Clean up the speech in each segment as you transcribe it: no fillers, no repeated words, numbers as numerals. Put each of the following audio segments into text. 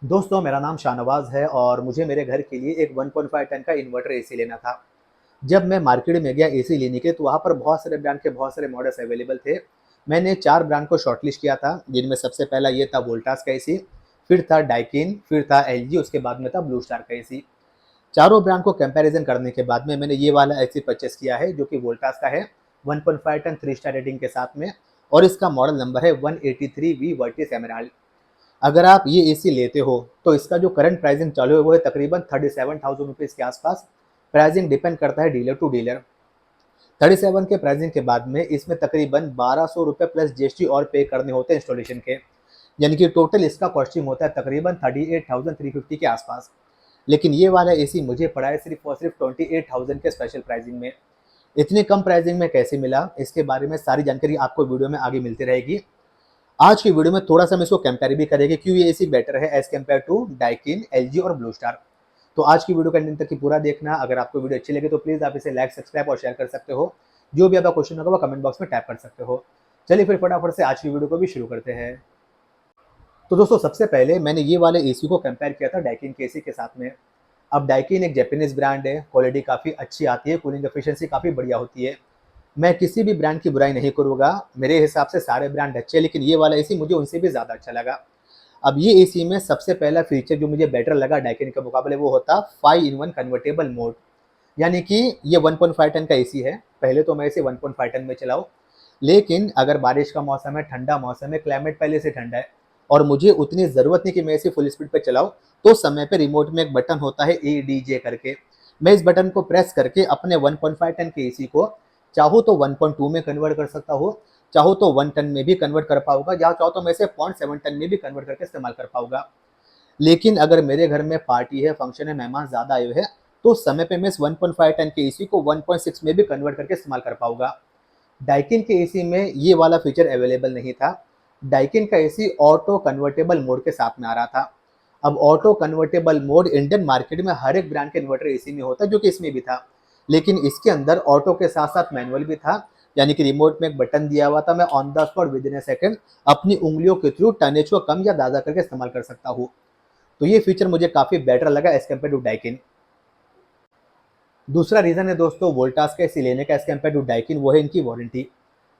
दोस्तों, मेरा नाम शाहनवाज़ है और मुझे मेरे घर के लिए एक 1.5 टन का इन्वर्टर एसी लेना था। जब मैं मार्केट में गया एसी लेने के लिए तो वहाँ पर बहुत सारे ब्रांड के बहुत सारे मॉडल्स अवेलेबल थे। मैंने 4 ब्रांड को शॉर्टलिस्ट किया था, जिनमें सबसे पहला ये था वोल्टास का एसी, फिर था डाइकिन, फिर था एलजी, उसके बाद में था ब्लू स्टार का एसी। चारों ब्रांड को कंपैरिजन करने के बाद में मैंने ये वाला एसी परचेस किया है, जो कि वोल्टास का है, 1.5 टन 3 स्टार रेटिंग के साथ में, और इसका मॉडल नंबर है 183V वर्टिस एमराल्ड। अगर आप ये एसी लेते हो तो इसका जो करंट प्राइसिंग चालू है वो है तकरीबन 37,000 रुपीज़ के आसपास। प्राइसिंग डिपेंड करता है डीलर टू डीलर। 37 के प्राइसिंग के बाद में इसमें तकरीबन 1200 रुपये प्लस जीएसटी और पे करने होते हैं इंस्टॉलेशन के। यानी कि टोटल इसका कॉस्टिंग होता है तकरीबन 38,350 के आसपास। लेकिन ये वाला एसी मुझे पड़ा है सिर्फ और सिर्फ 28,000 के स्पेशल प्राइसिंग में। इतने कम प्राइसिंग में कैसे मिला, इसके बारे में सारी जानकारी आपको वीडियो में आगे मिलती रहेगी। आज की वीडियो में थोड़ा सा हम इसको कंपेयर भी करेंगे क्यों ये एसी बेटर है as compare to Daikin, LG और ब्लू स्टार। तो आज की वीडियो का अंत तक की पूरा देखना। अगर आपको वीडियो अच्छी लगे तो प्लीज़ आप इसे लाइक, सब्सक्राइब और शेयर कर सकते हो। जो भी आपका क्वेश्चन होगा वो कमेंट बॉक्स में टाइप कर सकते हो। चलिए फिर फटाफट से आज की वीडियो को भी शुरू करते हैं। तो दोस्तों, सबसे पहले मैंने ये वाले एसी को कंपेयर किया था डाइकिन के एसी के साथ में। अब डाइकिन एक जापानीज ब्रांड है, क्वालिटी काफ़ी अच्छी आती है, कूलिंग एफिशिएंसी काफ़ी बढ़िया होती है। मैं किसी भी ब्रांड की बुराई नहीं करूँगा, मेरे हिसाब से सारे ब्रांड अच्छे हैं, लेकिन ये वाला एसी मुझे उनसे भी ज़्यादा अच्छा लगा। अब ये एसी में सबसे पहला फीचर जो मुझे बेटर लगा डाइकिन के मुकाबले वो होता 5 इन 1 कन्वर्टेबल मोड। यानी कि ये 1.5 टन का एसी है। पहले तो मैं इसे 1.5 टन में चलाऊँ, लेकिन अगर बारिश का मौसम है, ठंडा मौसम है, क्लाइमेट पहले से ठंडा है और मुझे उतनी ज़रूरत नहीं कि मैं इसे फुल स्पीड पे चलाऊँ, तो समय पे रिमोट में एक बटन होता है एडीजे करके। मैं इस बटन को प्रेस करके अपने 1.5 टन के एसी को चाहूँ तो 1.2 में कन्वर्ट कर सकता हूँ, चाहूँ तो 1 टन में भी कन्वर्ट कर पाऊँगा, या चाहो तो मैं इसे 0.7 टन में भी कन्वर्ट करके इस्तेमाल कर पाऊँगा। लेकिन अगर मेरे घर में पार्टी है, फंक्शन है, मेहमान ज़्यादा आए हुए हैं, तो उस समय पे मैं इस 1.5 टन के एसी को 1.6 में भी कन्वर्ट करके इस्तेमाल कर पाऊँगा। डाइकिन के एसी में ये वाला फीचर अवेलेबल नहीं था। डाइकिन का एसी ऑटो कन्वर्टेबल मोड के साथ में आ रहा था। अब auto convertible mode Indian market में हर एक ब्रांड के इन्वर्टर एसी में होता है, जो कि इसमें भी था। लेकिन इसके अंदर ऑटो के साथ-साथ मैनुअल भी था, यानी कि रिमोट में एक बटन दिया हुआ था, मैं on the spot within a second अपनी उँगलियों के थ्रू टनेज को कम या ज़्यादा करके इस्तेमाल कर सकता हूँ। तो ये फीचर मुझे काफ़ी बेटर लगा एज़ कम्पेयर टू डाइकिन। दूसरा रीज़न है दोस्तों वोल्टास का एसी लेने का एज़ कम्पेयर टू डाइकिन, वो है इनकी वारंटी।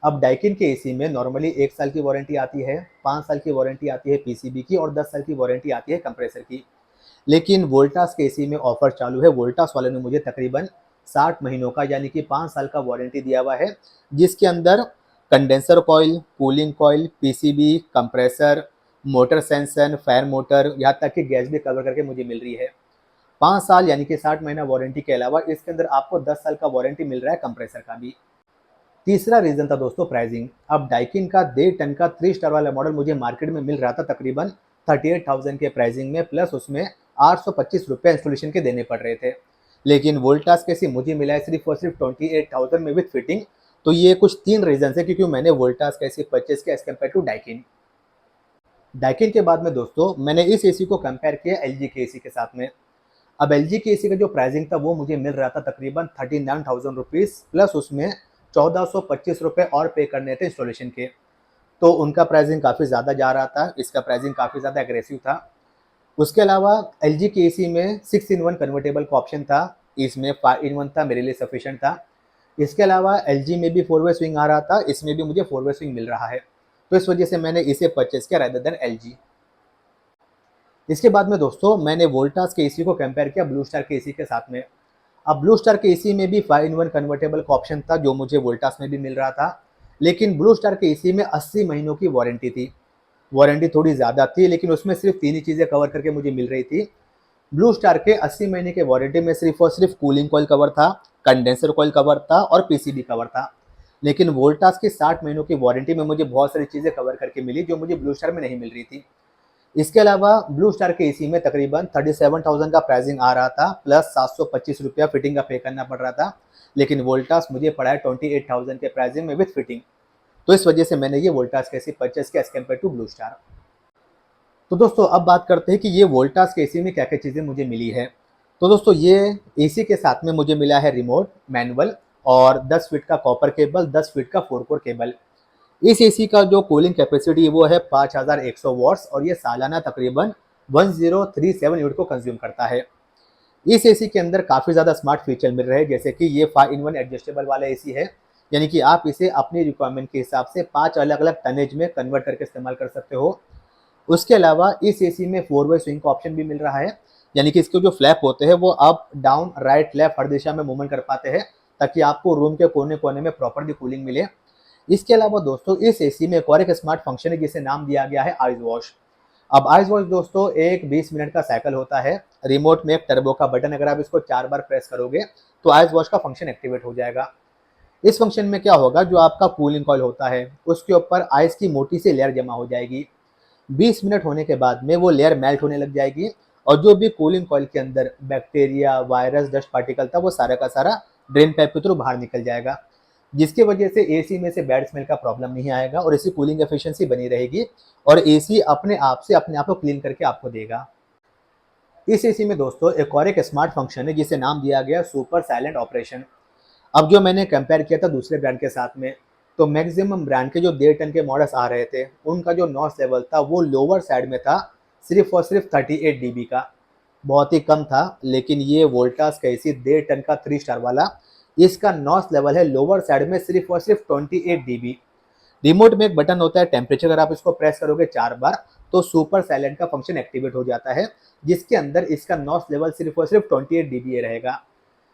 अब डाइकिन के एसी में नॉर्मली 1 साल की वारंटी आती है, 5 साल की वारंटी आती है पीसीबी की और 10 साल की वारंटी आती है कंप्रेसर की। लेकिन वोल्टास के एसी में ऑफर चालू है। वोल्टास वाले ने मुझे तकरीबन 60 महीनों का यानी कि 5 साल का वारंटी दिया हुआ है, जिसके अंदर condenser coil, cooling coil, PCB, compressor, motor sensor, fire motor, यहाँ तक कि गैस भी कवर करके मुझे मिल रही है। 5 साल यानी कि 60 महीना वारंटी के अलावा इसके अंदर आपको 10 साल का वारंटी मिल रहा है कंप्रेसर का भी। तीसरा रीज़न था दोस्तों प्राइसिंग। अब डाइकिन का 1.5 टन का 3 स्टार वाला मॉडल मुझे मार्केट में मिल रहा था तकरीबन 38,000 के प्राइसिंग में, प्लस उसमें 825 रुपये इंस्टॉलेशन के देने पड़ रहे थे। लेकिन वोल्टास के एसी मुझे मिला है सिर्फ और सिर्फ 28,000 में विद फिटिंग। तो ये कुछ 3 रीज़न्स है क्योंकि मैंने वोल्टास का एसी परचेस किया as compare to Daikin. Daikin के बाद में दोस्तों मैंने इस एसी को कंपेयर किया एलजी के एसी के साथ में। अब एलजी के एसी का जो प्राइसिंग था वो मुझे मिल रहा था तकरीबन 39,000 रुपीज़, प्लस उसमें 1425 रुपये और पे करने थे इंस्टॉलेशन के। तो उनका प्राइसिंग काफ़ी ज़्यादा जा रहा था, इसका प्राइसिंग काफ़ी ज़्यादा एग्रेसिव था। उसके अलावा एलजी के एसी में 6 इन 1 कन्वर्टेबल का ऑप्शन था, इसमें 5 इन 1 था, मेरे लिए सफिशिएंट था। इसके अलावा एलजी में भी 4 वे स्विंग आ रहा था, इसमें भी मुझे 4 वे स्विंग मिल रहा है। तो इस वजह से मैंने इसे परचेज़ किया रादर देन एलजी। इसके बाद में दोस्तों मैंने वोल्टास के एसी को कंपेयर किया ब्लू स्टार के एसी के साथ में। अब ब्लू स्टार के एसी में भी 5 इन 1 कन्वर्टेबल का ऑप्शन था, जो मुझे वोल्टास में भी मिल रहा था। लेकिन ब्लू स्टार के एसी में 80 महीनों की वारंटी थी। वारंटी थोड़ी ज़्यादा थी, लेकिन उसमें सिर्फ 3 ही चीज़ें कवर करके मुझे मिल रही थी। ब्लू स्टार के 80 महीने के वारंटी में सिर्फ और सिर्फ कूलिंग कॉइल कवर था, कंडेंसर कॉइल कवर था और पीसीबी कवर था। लेकिन वोल्टास की 60 महीनों की वारंटी में मुझे बहुत सारी चीज़ें कवर करके मिली, जो मुझे ब्लू स्टार में नहीं मिल रही थी। इसके अलावा ब्लू स्टार के एसी में तकरीबन 37,000 का प्राइसिंग आ रहा था, प्लस 725 रुपया फिटिंग का पे करना पड़ रहा था। लेकिन वोल्टास मुझे पड़ा है 28,000 के प्राइसिंग में विद फिटिंग। तो इस वजह से मैंने ये वोल्टास के एसी परचेस किया as compare to Blue Star. तो दोस्तों अब बात करते हैं कि ये वोल्टास के एसी में क्या क्या चीज़ें मुझे मिली है। तो दोस्तों ये एसी के साथ में मुझे मिला है रिमोट, मैनुअल और 10 फीट का कॉपर केबल, 10 फीट का 4 कोर केबल। इस एसी का जो कूलिंग कैपेसिटी है वो है 5100 वॉट्स और ये सालाना तकरीबन 1037 यूनिट को कंज्यूम करता है। इस एसी के अंदर काफ़ी ज़्यादा स्मार्ट फीचर मिल रहे हैं, जैसे कि ये 5-in-1 एडजस्टेबल वाला एसी है, यानी कि आप इसे अपनी रिक्वायरमेंट के हिसाब से 5 अलग-अलग टनेज में कन्वर्ट करके इस्तेमाल कर सकते हो। उसके अलावा इस एसी में 4 वे स्विंग का ऑप्शन भी मिल रहा है, यानी कि इसके जो फ्लैप होते हैं वो अप, डाउन, राइट, लेफ्ट हर दिशा में मूवमेंट कर पाते हैं, ताकि आपको रूम के कोने-कोने में प्रॉपर्ली कूलिंग मिले। इसके अलावा दोस्तों इस एसी में एक और एक स्मार्ट फंक्शन है जिसे नाम दिया गया है आइस वॉश। अब आइस वॉश दोस्तों एक 20 मिनट का साइकिल होता है। रिमोट में एक टर्बो का बटन, अगर आप इसको 4 बार प्रेस करोगे तो आइस वॉश का फंक्शन एक्टिवेट हो जाएगा। इस फंक्शन में क्या होगा, जो आपका कूलिंग कॉइल होता है उसके ऊपर आइस की मोटी सी लेयर जमा हो जाएगी। 20 मिनट होने के बाद में वो लेयर मेल्ट होने लग जाएगी और जो भी कूलिंग कॉइल के अंदर बैक्टीरिया, वायरस, डस्ट पार्टिकल था वो सारा का सारा ड्रेन पाइप के थ्रू बाहर निकल जाएगा, जिसकी वजह से एसी में से बैड स्मेल का प्रॉब्लम नहीं आएगा और इसी कूलिंग एफिशिएंसी बनी रहेगी और एसी अपने आप से अपने आप को क्लीन करके आपको देगा। इस एसी में दोस्तों एक और एक स्मार्ट फंक्शन है जिसे नाम दिया गया सुपर साइलेंट ऑपरेशन। अब जो मैंने कंपेयर किया था दूसरे ब्रांड के साथ में, तो मैक्सिमम ब्रांड के जो 1.5 टन के मॉडल्स आ रहे थे उनका जो नॉइस लेवल था वो लोअर साइड में था, सिर्फ और सिर्फ 38 डीबी का, बहुत ही कम था। लेकिन ये वोल्टास का एसी 1.5 टन का 3 स्टार वाला, इसका नॉइस लेवल है लोअर साइड में सिर्फ और सिर्फ 28 डीबी। रिमोट में एक बटन होता है टेम्परेचर, अगर आप इसको प्रेस करोगे 4 बार तो सुपर साइलेंट का फंक्शन एक्टिवेट हो जाता है, जिसके अंदर इसका नॉइस लेवल सिर्फ और सिर्फ 28 डीबी रहेगा।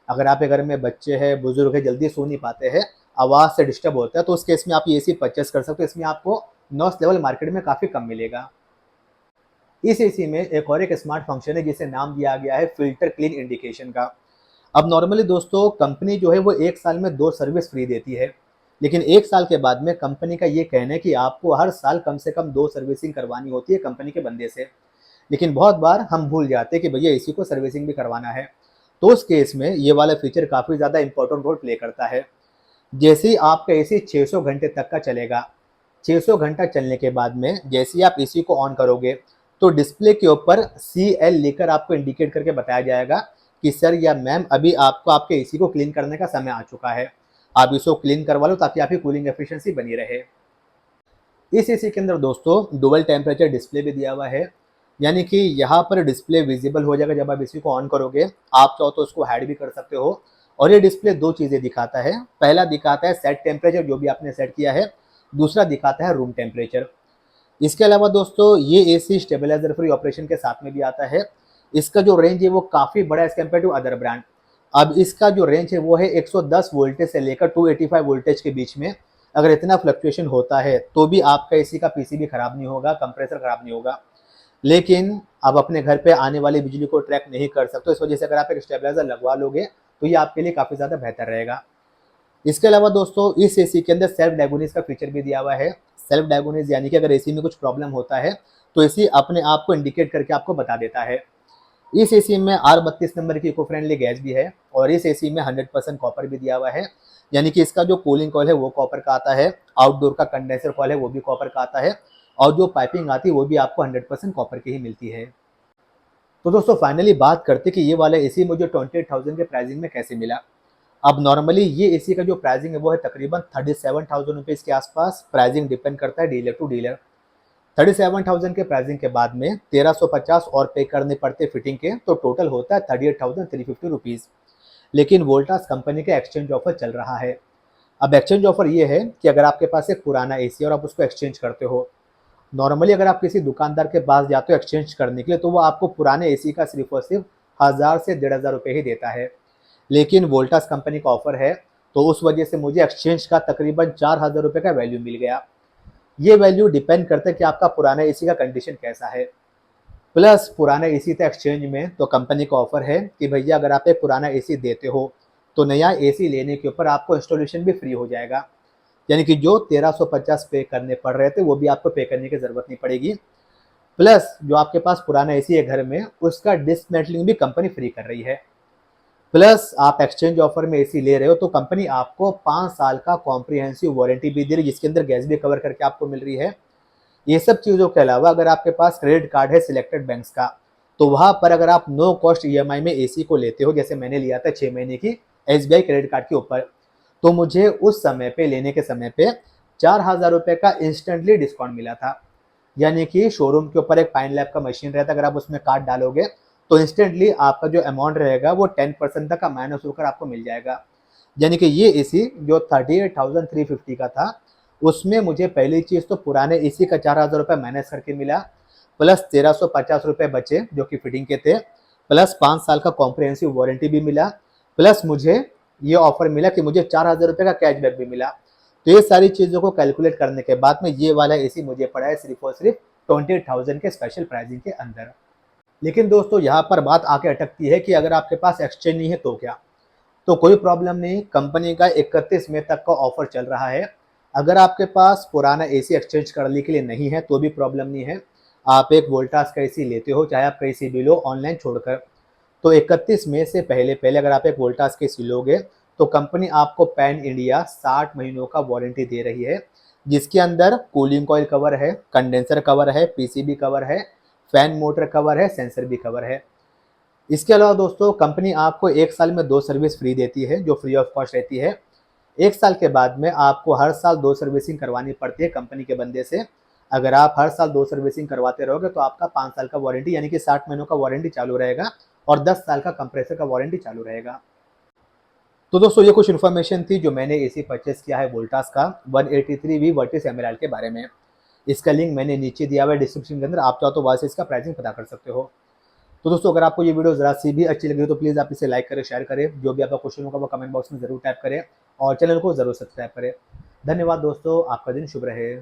अगर आपके घर में बच्चे हैं, बुजुर्ग हैं, जल्दी सो नहीं पाते हैं, आवाज़ से डिस्टर्ब होता है, तो उस केस में आप ये एसी परचेस कर सकते हो। इसमें आपको नॉइस लेवल मार्केट में काफ़ी कम मिलेगा। इस एसी में एक और एक स्मार्ट फंक्शन है जिसे नाम दिया गया है फिल्टर क्लीन इंडिकेशन का। अब नॉर्मली दोस्तों कंपनी जो है वो 1 साल में 2 सर्विस फ्री देती है, लेकिन 1 साल के बाद में कंपनी का ये कहना है कि आपको हर साल कम से कम 2 सर्विसिंग करवानी होती है कंपनी के बंदे से। लेकिन बहुत बार हम भूल जाते हैं कि भैया एसी को सर्विसिंग भी करवाना है, तो उस केस में ये वाला फीचर काफ़ी ज़्यादा इंपॉर्टेंट रोल प्ले करता है। जैसे ही आपका एसी 600 घंटे तक का चलेगा, 600 घंटा चलने के बाद में जैसे ही आप एसी को ऑन करोगे तो डिस्प्ले के ऊपर CL लिखकर आपको इंडिकेट करके बताया जाएगा कि सर या मैम अभी आपको आपके एसी को क्लीन करने का समय आ चुका है, आप इसको क्लीन करवा लो ताकि आपकी कूलिंग एफिशिएंसी बनी रहे। इस एसी के अंदर दोस्तों डुअल टेम्परेचर डिस्प्ले भी दिया हुआ है, यानी कि यहाँ पर डिस्प्ले विजिबल हो जाएगा जब आप एसी को ऑन करोगे। आप चाहो तो उसको हाइड भी कर सकते हो और ये डिस्प्ले 2 चीज़ें दिखाता है। पहला दिखाता है सेट टेम्परेचर जो भी आपने सेट किया है, दूसरा दिखाता है रूम टेम्परेचर। इसके अलावा दोस्तों ये एसी स्टेबलाइजर फ्री ऑपरेशन के साथ में भी आता है। इसका जो रेंज है वो काफ़ी बड़ा है as compare to other brand. अब इसका जो रेंज है वो है 110 वोल्टेज से लेकर 285 वोल्टेज के बीच में। अगर इतना फ्लक्चुएशन होता है तो भी आपका एसी का पीसीबी खराब नहीं होगा, कंप्रेसर खराब नहीं होगा। लेकिन आप अपने घर पे आने वाली बिजली को ट्रैक नहीं कर सकते, इस वजह से अगर आप एक स्टेबलाइजर लगवा लोगे तो ये आपके लिए काफ़ी ज़्यादा बेहतर रहेगा। इसके अलावा दोस्तों इस एसी के अंदर सेल्फ डायग्नोसिस का फीचर भी दिया हुआ है। सेल्फ डायग्नोसिस यानी कि अगर एसी में कुछ प्रॉब्लम होता है तो एसी अपने आप को इंडिकेट करके आपको बता देता है। इस एसी में R32 नंबर की इको फ्रेंडली गैस भी है और इस एसी में 100% कॉपर भी दिया हुआ है, यानी कि इसका जो कूलिंग कॉइल है वो कॉपर का आता है, आउटडोर का कंडेंसर कॉइल है वो भी कॉपर का आता है और जो पाइपिंग आती है वो भी आपको 100% कॉपर की ही मिलती है। तो दोस्तों फाइनली बात करते हैं कि ये वाला एसी मुझे 28,000 के प्राइसिंग में कैसे मिला। अब नॉर्मली ये एसी का जो प्राइसिंग है वो है तकरीबन 37,000 रुपीज़ के आसपास। प्राइसिंग डिपेंड करता है डीलर टू डीलर। 37,000 के प्राइसिंग के बाद में 1350 और पे करने पड़ते फिटिंग के, तो टोटल होता है 38,350 रुपीज़। लेकिन वोल्टास कंपनी का एक्सचेंज ऑफर चल रहा है। अब एक्सचेंज ऑफर ये है कि अगर आपके पास एक पुराना एसी और आप उसको एक्सचेंज करते हो, नॉर्मली अगर आप किसी दुकानदार के पास जाते हो एक्सचेंज करने के लिए तो वो आपको पुराने एसी का सिर्फ और सिर्फ 1000 से 1500 रुपये ही देता है। लेकिन वोल्टास कंपनी का ऑफर है तो उस वजह से मुझे एक्सचेंज का तकरीबन 4000 रुपये का वैल्यू मिल गया। ये वैल्यू डिपेंड करता है कि आपका पुराना एसी का कंडीशन कैसा है। प्लस पुराना एसी था एक्सचेंज में तो कंपनी का ऑफर है कि भैया अगर आप एक पुराना एसी देते हो तो नया एसी लेने के ऊपर आपको इंस्टॉलेशन भी फ्री हो जाएगा, यानी कि जो 1350 पे करने पड़ रहे थे वो भी आपको पे करने की ज़रूरत नहीं पड़ेगी। प्लस जो आपके पास पुराना एसी है घर में उसका डिसमेंटलिंग भी कंपनी फ्री कर रही है। प्लस आप एक्सचेंज ऑफर में एसी ले रहे हो तो कंपनी आपको 5 साल का कॉम्प्रिहेंसिव वारंटी भी दे रही है, जिसके अंदर गैस भी कवर करके आपको मिल रही है। ये सब चीज़ों के अलावा अगर आपके पास क्रेडिट कार्ड है सिलेक्टेड बैंक्स का, तो वहाँ पर अगर आप नो कॉस्ट EMI में एसी को लेते हो, जैसे मैंने लिया था 6 महीने की SBI क्रेडिट कार्ड के ऊपर, तो मुझे उस समय पे लेने के समय पे 4000 रुपये का इंस्टेंटली डिस्काउंट मिला था। यानी कि शोरूम के ऊपर एक पाइन लैब का मशीन रहता है, अगर आप उसमें कार्ड डालोगे तो इंस्टेंटली आपका जो अमाउंट रहेगा वो 10% तक का माइनस होकर आपको मिल जाएगा। यानी कि ये एसी जो 38,350 का था, उसमें मुझे पहली चीज़ तो पुराने एसी का 4,000 रुपये माइनस करके मिला, प्लस 1,350 रुपये बचे जो कि फिटिंग के थे, प्लस 5 साल का कॉम्प्रिहेंसिव वारंटी भी मिला, प्लस मुझे ये ऑफर मिला कि मुझे 4,000 रुपये का कैशबैक भी मिला। तो ये सारी चीज़ों को कैलकुलेट करने के बाद में ये वाला एसी मुझे पड़ा है सिर्फ और सिर्फ 20,000 के स्पेशल प्राइसिंग के अंदर। लेकिन दोस्तों यहाँ पर बात आके अटकती है कि अगर आपके पास एक्सचेंज नहीं है तो क्या? तो कोई प्रॉब्लम नहीं, कंपनी का 31 मई तक का ऑफर चल रहा है। अगर आपके पास पुराना एसी एक्सचेंज करने के लिए नहीं है तो भी प्रॉब्लम नहीं है। आप एक वोल्टास का एसी लेते हो, चाहे आप कहीं से भी लो ऑनलाइन छोड़कर, तो 31 मई से पहले पहले अगर आप एक वोल्टास के एसी लोगे तो कंपनी आपको पैन इंडिया 60 महीनों का वारंटी दे रही है, जिसके अंदर कूलिंग कॉइल कवर है, कंडेंसर कवर है, पीसीबी कवर है, फैन मोटर कवर है, सेंसर भी कवर है। इसके अलावा दोस्तों कंपनी आपको 1 साल में 2 सर्विस फ्री देती है जो फ्री ऑफ कॉस्ट रहती है। 1 साल के बाद में आपको हर साल 2 सर्विसिंग करवानी पड़ती है कंपनी के बंदे से। अगर आप हर साल 2 सर्विसिंग करवाते रहोगे तो आपका 5 साल का वारंटी यानी कि 60 महीनों का वारंटी चालू रहेगा और 10 साल का कंप्रेसर का वारंटी चालू रहेगा। तो दोस्तों ये कुछ इन्फॉर्मेशन थी जो मैंने एसी परचेस किया है वोल्टास का 183V वर्टिस एमएलआर के बारे में। इसका लिंक मैंने नीचे दिया हुआ है डिस्क्रिप्शन के अंदर, आप चाहो तो वहाँ से इसका प्राइसिंग पता कर सकते हो। तो दोस्तों अगर आपको ये वीडियो ज़रा सी भी अच्छी लगी हो तो प्लीज़ आप इसे लाइक करें, शेयर करें, जो भी आपका क्वेश्चन होगा वो कमेंट बॉक्स में ज़रूर टाइप करें और चैनल को ज़रूर सब्सक्राइब करें। धन्यवाद दोस्तों, आपका दिन शुभ रहे।